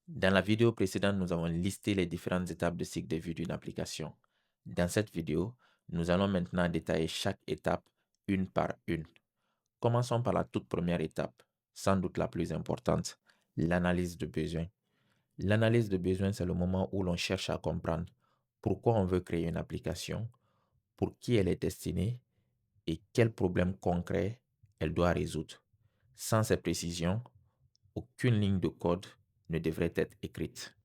Dans la vidéo précédente, nous avons listé les différentes étapes de cycle de vie d'une application. Dans cette vidéo, nous allons maintenant détailler chaque étape une par une. Commençons par la toute première étape, sans doute la plus importante, l'analyse de besoin. L'analyse de besoin, c'est le moment où l'on cherche à comprendre pourquoi on veut créer une application, pour qui elle est destinée et quels problèmes concrets elle doit résoudre. Sans ces précisions, aucune ligne de code ne devrait être écrite.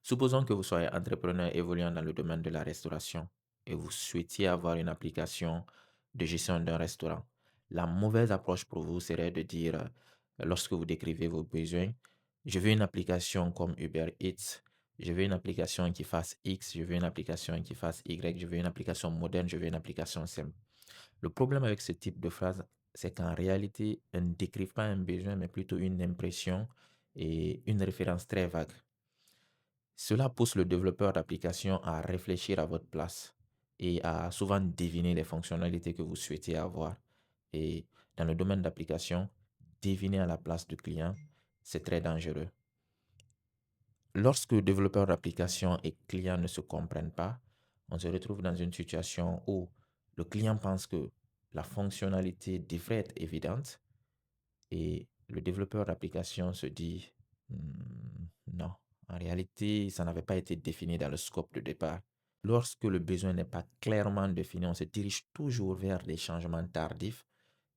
Supposons que vous soyez entrepreneur évoluant dans le domaine de la restauration et vous souhaitiez avoir une application de gestion d'un restaurant. La mauvaise approche pour vous serait de dire, lorsque vous décrivez vos besoins, je veux une application comme Uber Eats, je veux une application qui fasse X, je veux une application qui fasse Y, je veux une application moderne, je veux une application simple. Le problème avec ce type de phrase, c'est qu'en réalité, elles ne décrivent pas un besoin, mais plutôt une impression et une référence très vague. Cela pousse le développeur d'application à réfléchir à votre place et à souvent deviner les fonctionnalités que vous souhaitez avoir. Et dans le domaine d'application, deviner à la place du client, c'est très dangereux. Lorsque développeur d'application et client ne se comprennent pas, on se retrouve dans une situation où le client pense que la fonctionnalité devrait être évidente et le développeur d'application se dit, Non, en réalité, ça n'avait pas été défini dans le scope de départ. Lorsque le besoin n'est pas clairement défini, on se dirige toujours vers des changements tardifs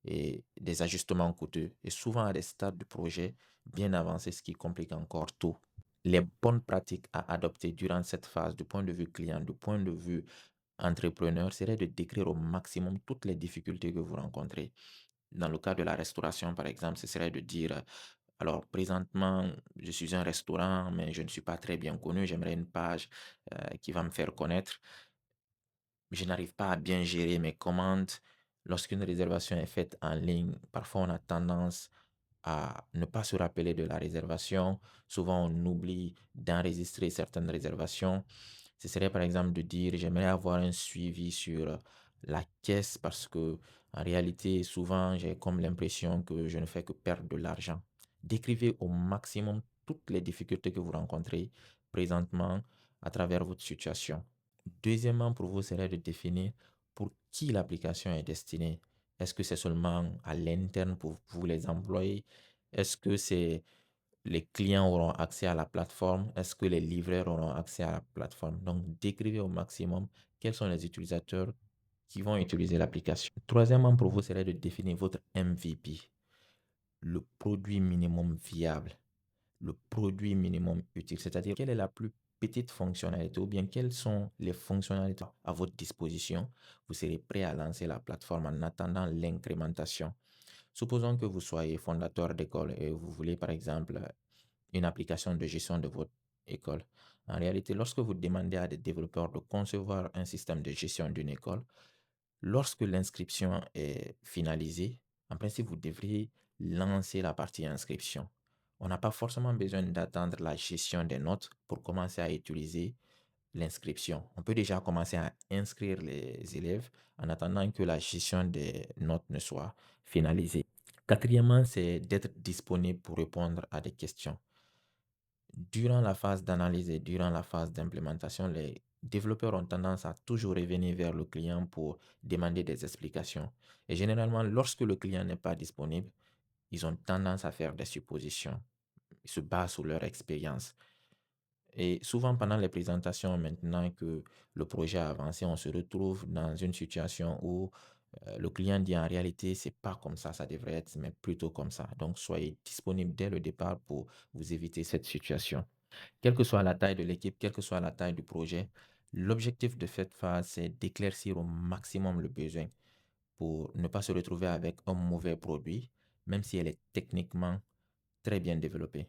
et des ajustements coûteux, et souvent à des stades du projet bien avancés, ce qui complique encore tout. Les bonnes pratiques à adopter durant cette phase du point de vue client, du point de vue entrepreneur, serait de décrire au maximum toutes les difficultés que vous rencontrez. Dans le cas de la restauration, par exemple, ce serait de dire, alors présentement, je suis un restaurant, mais je ne suis pas très bien connu, j'aimerais une page qui va me faire connaître. Je n'arrive pas à bien gérer mes commandes. Lorsqu'une réservation est faite en ligne, parfois on a tendance à ne pas se rappeler de la réservation. Souvent, on oublie d'enregistrer certaines réservations. Ce serait par exemple de dire, j'aimerais avoir un suivi sur la caisse parce que en réalité, souvent, j'ai comme l'impression que je ne fais que perdre de l'argent. Décrivez au maximum toutes les difficultés que vous rencontrez présentement à travers votre situation. Deuxièmement, pour vous, serait de définir pour qui l'application est destinée. Est-ce que c'est seulement à l'interne pour vous les employés? Est-ce que c'est les clients auront accès à la plateforme? Est-ce que les livreurs auront accès à la plateforme? Donc, décrivez au maximum quels sont les utilisateurs qui vont utiliser l'application. Troisièmement, pour vous, serait de définir votre MVP, le produit minimum viable, le produit minimum utile, c'est-à-dire quelle est la plus petite fonctionnalité ou bien quelles sont les fonctionnalités à votre disposition. Vous serez prêt à lancer la plateforme en attendant l'incrémentation. Supposons que vous soyez fondateur d'école et vous voulez par exemple une application de gestion de votre école. En réalité, lorsque vous demandez à des développeurs de concevoir un système de gestion d'une école, lorsque l'inscription est finalisée, en principe, vous devriez lancer la partie inscription. On n'a pas forcément besoin d'attendre la gestion des notes pour commencer à utiliser l'inscription. On peut déjà commencer à inscrire les élèves en attendant que la gestion des notes ne soit finalisée. Quatrièmement, c'est d'être disponible pour répondre à des questions. Durant la phase d'analyse et durant la phase d'implémentation, les développeurs ont tendance à toujours revenir vers le client pour demander des explications. Et généralement, lorsque le client n'est pas disponible, ils ont tendance à faire des suppositions. Ils se basent sur leur expérience. Et souvent, pendant les présentations, maintenant que le projet a avancé, on se retrouve dans une situation où le client dit en réalité, c'est pas comme ça devrait être, mais plutôt comme ça. Donc, soyez disponible dès le départ pour vous éviter cette situation. Quelle que soit la taille de l'équipe, quelle que soit la taille du projet, l'objectif de cette phase, c'est d'éclaircir au maximum le besoin pour ne pas se retrouver avec un mauvais produit, même si elle est techniquement très bien développée.